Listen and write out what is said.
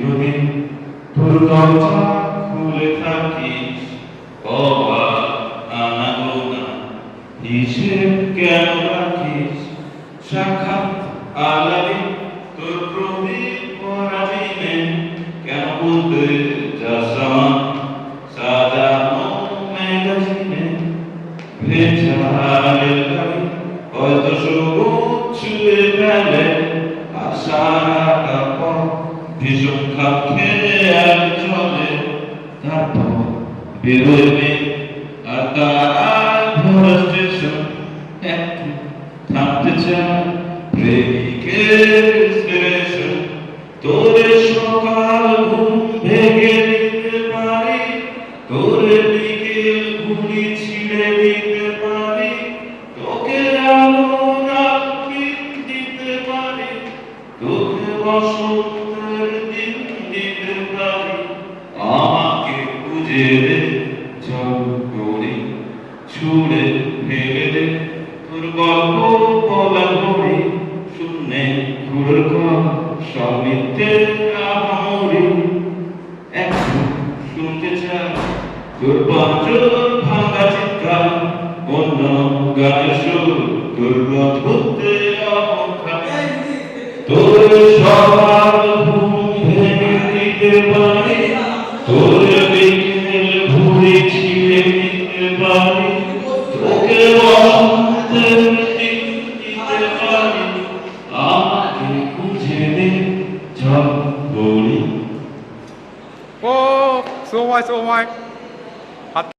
চিরদিন তোর দরজা খুলে থাকিস অবাক আনাগোনা হিসেব কেন রাখিস সাক্ষাৎ আলাদা তোর প্রদীপ পরাজিনে কেন বলতে যাস আমার সাজানো ম্যাগাজিনে ভেজালের গাড়ি হয়তো সবুজ ছুঁয়ে ফেলে আশাটা পথ ভীষণ খাপ খেয়ে আর চলে তারপর বেরোবে আর তার ভরা স্টেশন একটু থামতে চায় প্রেমিকের স্টেশন তোরে সকাল ঘুম ভেঙে দিতে পারি তোরে বিকেল ঘুড়ি ছিঁড়ে দিতে পারি তোকে আলো রাত্রি দিতে পারি তোকে বসন্তের দিন দিতে পারি আমাকে খুঁজে দে চল করি ছুঁড়ে ফেলে দে তোর গল্প বলা ঘড়ি শূন্যে ঘুরের ঘর সব মিথ্যে আহামরি এখন শুনতে চাই তোর পাঁচর ভাঙা চিৎকার অন্য গানের সুর তোর রথ ঘুরতে অপেক্ষা তোর সবার ঘুম ভেঙে দিতে পারি তোর বিকেল ঘুরে ছিঁড়ে দিতে পারি তোকে বসন্তের দিন দিতে পারি আমাকে খুঁজে দে চল বলি 오, 수고하셨어, 오마이.